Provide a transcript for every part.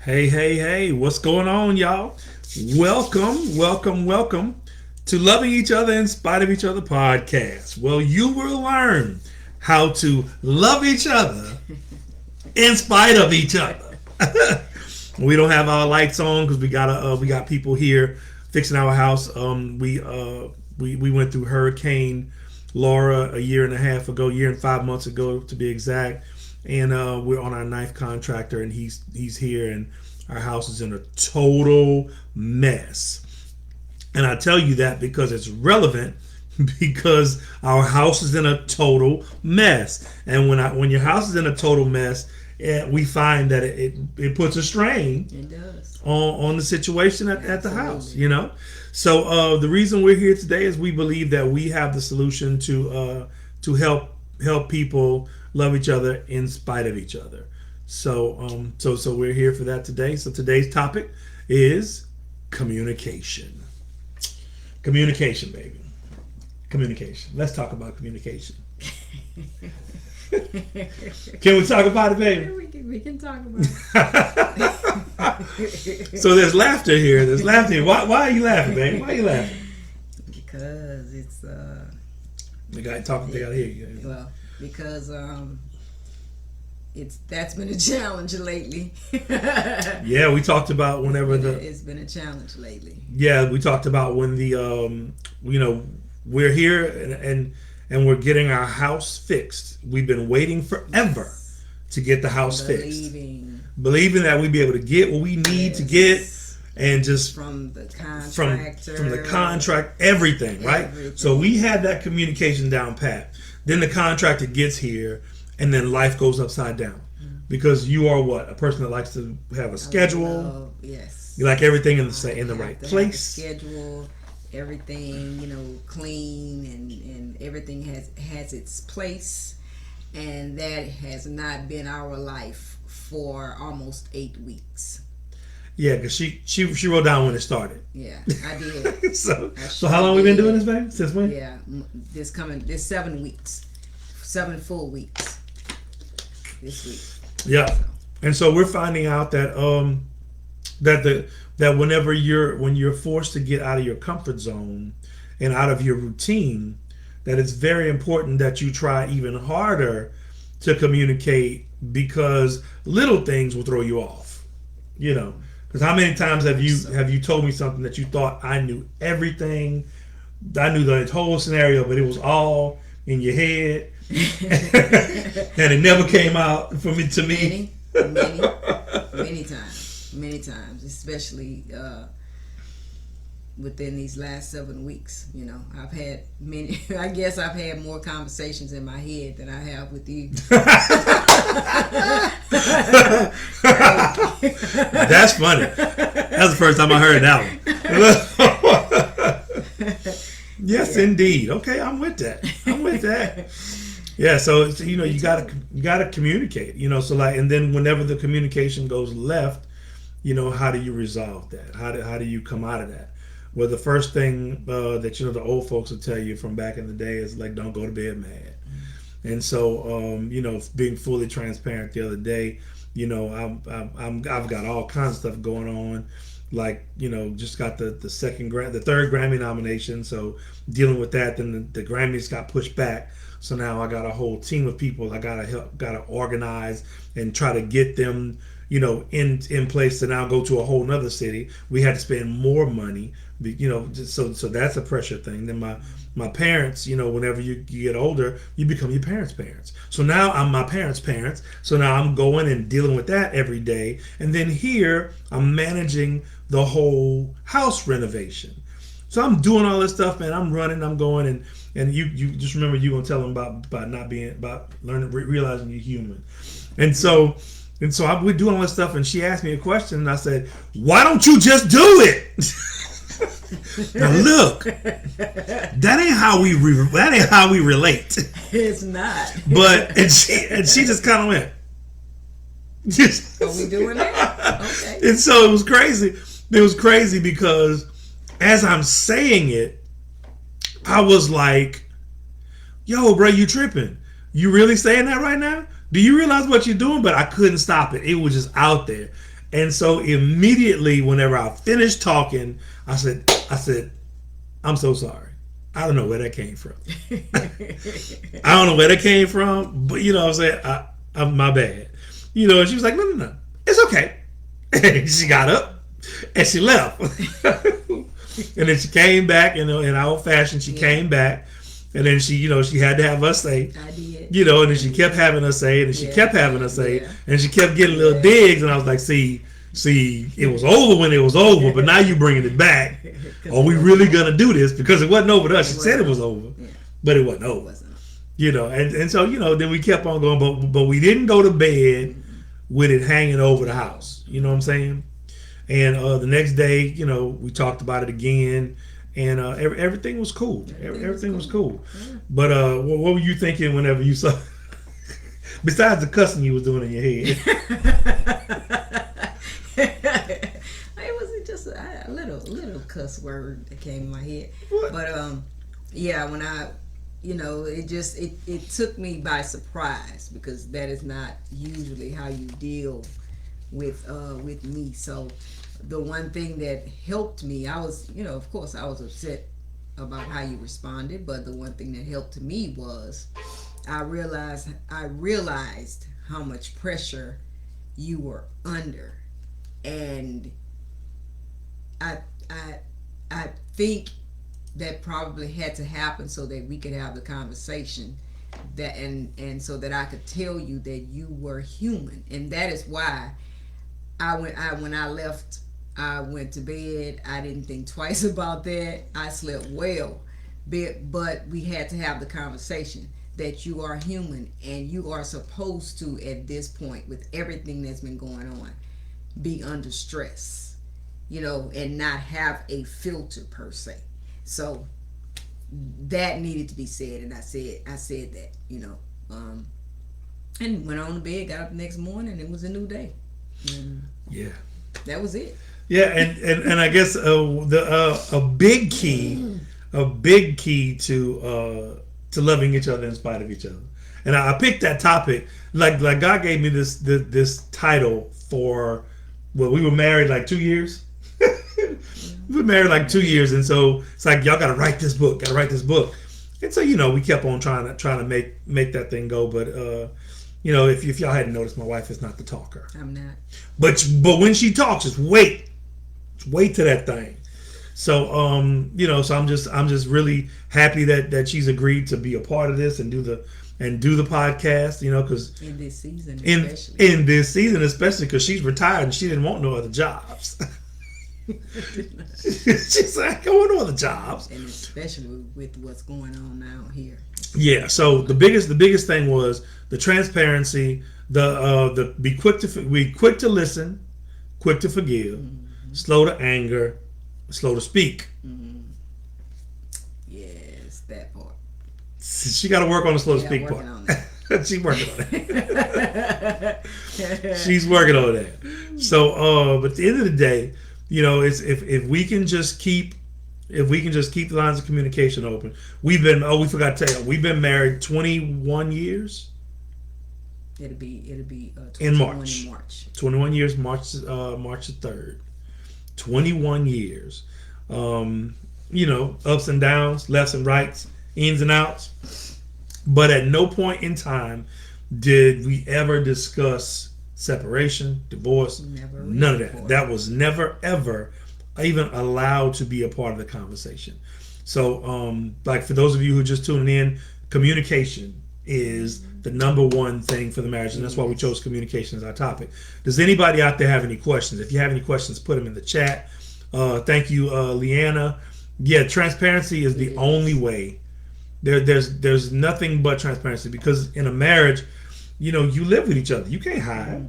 Hey, hey, hey, what's going on, y'all? Welcome to Loving Each Other in Spite of Each Other podcast. Well, you will learn how to love each other in spite of each other. We don't have our lights on because we got people here fixing our house. We went through Hurricane Laura a year and a half ago, year and 5 months ago to be exact, and we're on our ninth contractor, and he's here, and our house is in a total mess. And I tell you that because it's relevant, because our house is in a total mess. And when your house is in a total mess, we find that it puts a strain. It does. On the situation at the house, you know. So the reason we're here today is we believe that we have the solution to help people love each other in spite of each other. So we're here for that today. So today's topic is communication. Communication, baby. Communication. Let's talk about communication. Can we talk about it, baby? We can talk about it. So there's laughter here. There's laughter here. Why are you laughing, baby? Why are you laughing? Because it's The guy talking, they gotta hear you. well, because that's been a challenge lately. Yeah, we talked about whenever it's been a challenge lately. Yeah, we talked about when we're here and we're getting our house fixed. We've been waiting forever to get the house fixed. Believing that we'd be able to get what we need to get, and just from the contractor, from the contract, everything, right? So we had that communication down pat. Then the contractor gets here, and then life goes upside down. Because you are what? A person that likes to have a schedule. Yes. You like everything in the right place. Schedule, everything, clean, and everything has its place. And that has not been our life for almost 8 weeks. Yeah, because she wrote down when it started. Yeah, I did. So how long we been doing this, baby? Since when? Yeah, this 7 weeks, 7 full weeks this week. Yeah, and so we're finding out that that when you're forced to get out of your comfort zone and out of your routine, that it's very important that you try even harder to communicate, because little things will throw you off. Because how many times have you told me something that you thought I knew everything, I knew the whole scenario, but it was all in your head, and it never came out to me. Many times, especially within these last 7 weeks. I've had many. I guess I've had more conversations in my head than I have with you. That's funny. That's the first time I heard that one. Yes, indeed. Okay, I'm with that. Yeah, so you gotta communicate. So and then whenever the communication goes left, how do you resolve that? How do you come out of that? Well, the first thing that the old folks will tell you from back in the day is like, don't go to bed mad. And so being fully transparent, the other day, I've got all kinds of stuff going on. Like, just got the third Grammy nomination, so dealing with that. Then the Grammys got pushed back, so now I got a whole team of people I gotta organize and try to get them in place to now go to a whole nother city. We had to spend more money, so that's a pressure thing. Then my parents, whenever you get older, you become your parents. So now I'm my parents. So now I'm going and dealing with that every day. And then here I'm managing the whole house renovation. So I'm doing all this stuff, man. I'm running, I'm going, and you just remember, you're gonna tell them about learning, realizing you're human. And so we're doing all this stuff, and she asked me a question, and I said, "Why don't you just do it?" Now look, that ain't how we relate. It's not. But and she just kind of went. Are we doing that? Okay. And so it was crazy. It was crazy because as I'm saying it, I was like, "Yo, bro, you tripping? You really saying that right now? Do you realize what you're doing?" But I couldn't stop it. It was just out there. And so immediately, whenever I finished talking, I said, I'm so sorry. I don't know where that came from. I don't know where that came from, but you know what I'm saying? I'm my bad. You know, and she was like, no. It's okay. And she got up and she left. And then she came back, you know, in our old fashion, she came back. And then she, you know, she had to have us say, I did. you know, and then she kept having us say, and then she kept having us say, and she kept getting little digs, and I was like, see, it was over when it was over, but now you bringing it back. Are we really gonna do this? Because it wasn't over to us. She said it was over, but it wasn't over. You know, and so, you know, then we kept on going, but we didn't go to bed with it hanging over the house. You know what I'm saying? And the next day, you know, we talked about it again. And everything was cool. Everything was cool. Yeah. But what were you thinking whenever you saw, besides the cussing you was doing in your head? It wasn't just a little cuss word that came in my head. What? But yeah, when I, you know, it took me by surprise, because that is not usually how you deal with me. So the one thing that helped me, I was, you know, of course I was upset about how you responded, but the one thing that helped me was I realized how much pressure you were under. And I think that probably had to happen so that we could have the conversation, that and so that I could tell you that you were human. And that is why when I left, I went to bed. I didn't think twice about that. I slept well. But we had to have the conversation that you are human, and you are supposed to, at this point, with everything that's been going on, be under stress, you know, and not have a filter per se. So that needed to be said, and I said that, you know, and went on to bed, got up the next morning, and it was a new day. Yeah, that was it. Yeah, and I guess a big key to loving each other in spite of each other. And I picked that topic, like God gave me this title for, well, we were married like 2 years. We were married like 2 years, and so it's like, y'all gotta write this book. And so, you know, we kept on trying to make that thing go. But you know, if y'all hadn't noticed, my wife is not the talker. I'm not. But when she talks, just wait to that thing. So you know, so I'm just really happy that she's agreed to be a part of this and do the podcast. You know, because in this season, especially because she's retired and she didn't want no other jobs. She's like, I want no other jobs, and especially with what's going on now here. Yeah. So the biggest thing was the transparency, the be quick to listen, quick to forgive, slow to anger, slow to speak. Yes, that part. She got to work on the slow to speak part. She's working on it. She's working on that. So, but at the end of the day, you know, it's if we can just keep the lines of communication open. We forgot to tell you, we've been married 21 years. It'll be in March. 21 years, March the 3rd. 21 years. You know, ups and downs, lefts and rights, ins and outs. But at no point in time did we ever discuss separation, divorce, none of that. That was never, ever even allowed to be a part of the conversation. So, like for those of you who are just tuning in, communication is the number one thing for the marriage, and that's why we chose communication as our topic. Does anybody out there have any questions? If you have any questions, put them in the chat. Thank you, Leanna. Yeah, transparency is the only way. There's nothing but transparency, because in a marriage, you know, you live with each other. You can't hide.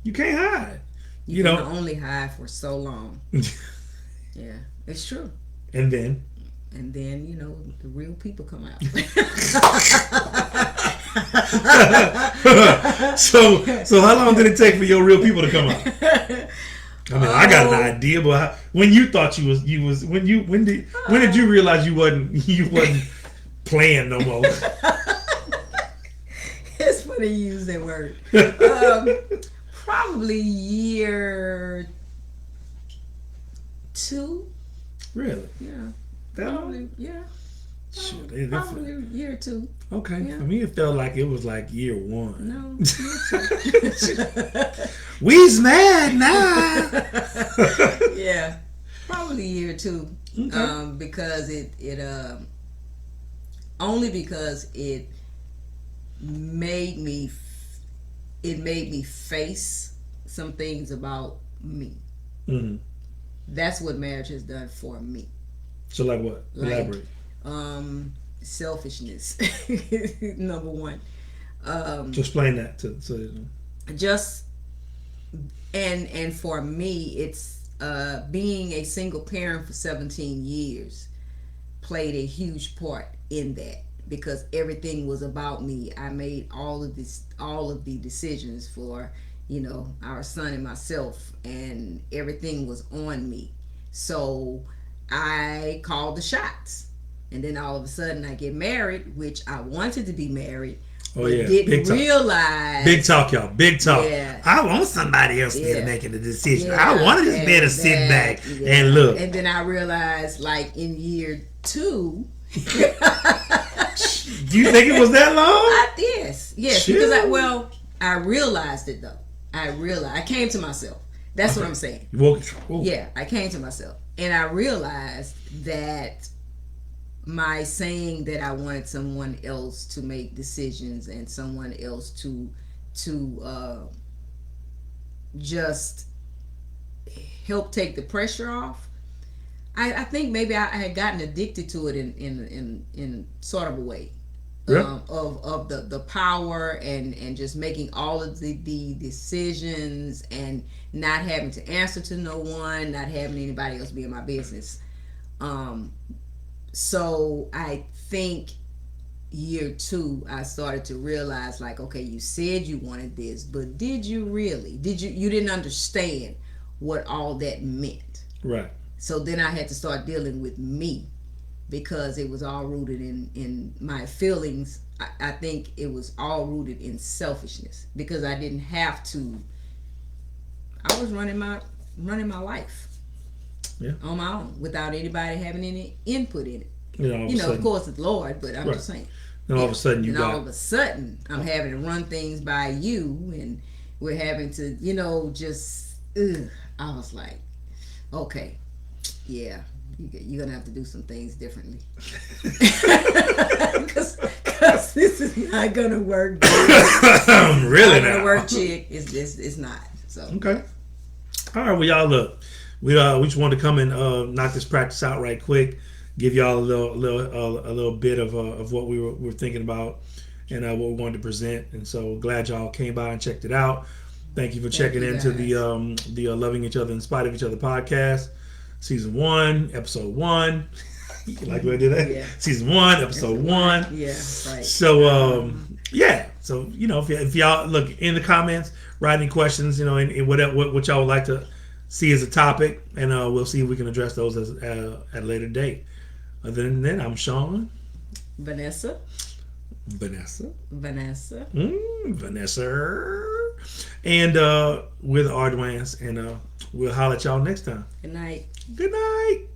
You can't hide. You can only hide for so long. Yeah, it's true. And then, you know, the real people come out. So how long did it take for your real people to come out? I mean, I got an idea, but when you thought you was when did you realize you wasn't playing no more? It's funny you use that word. Probably year 2. Really? Yeah. That Probably. long? Yeah. Shit, Probably year 2. okay. Yeah. For me, it felt like it was like year 1. No, year 2. We's mad now. Yeah. Probably year 2. Okay. Because it only because made me it made me face some things about me. Mm-hmm. That's what marriage has done for me. So like what? Like Elaborate. selfishness. Number one. To explain that to so Just and for me it's being a single parent for 17 years played a huge part in that, because everything was about me. I made all of the decisions for, our son and myself, and everything was on me. So I called the shots. And then all of a sudden I get married, which I wanted to be married, oh but yeah, didn't realize. Big talk, y'all. Big talk. Yeah. I want somebody else to Yeah. making the decision. Yeah, I wanted this man to sit back and look. And then I realized, like in year 2, Do you think it was that long? yes, Shit. because I realized it though. I came to myself. That's what I'm saying. Yeah, I came to myself, and I realized that my saying that I wanted someone else to make decisions and someone else to just help take the pressure off. I think maybe I had gotten addicted to it in sort of a way. Yeah. Of the power and just making all of the decisions and not having to answer to no one, not having anybody else be in my business. So I think year 2 I started to realize, like, okay, you said you wanted this, but did you really? You didn't understand what all that meant. Right. So then I had to start dealing with me, because it was all rooted in my feelings. I think it was all rooted in selfishness, because I didn't have to. I was running my life. Yeah. On my own, without anybody having any input in it. Of course it's Lord, but I'm right. just saying. And all of a sudden all of a sudden I'm having to run things by you, and we're having to, just. I was like, okay, yeah, you're gonna have to do some things differently, because this is not gonna work. Really not now. gonna work, chick. It's not. So okay. All right. Well, y'all look. We just wanted to come and knock this practice out right quick. Give y'all a little bit of what we were thinking about and what we wanted to present. And so glad y'all came by and checked it out. Thank you for checking into the Loving Each Other in Spite of Each Other podcast, season 1, episode 1. Like we did that. Yeah. Season 1, episode 1. Yeah, right. So yeah. So if y'all look in the comments, write any questions, and what y'all would like to see as a topic, and we'll see if we can address those at a later date. Other than that, I'm Sean. Vanessa. Vanessa. Vanessa. And we're the Ardwans, and we'll holler at y'all next time. Good night. Good night.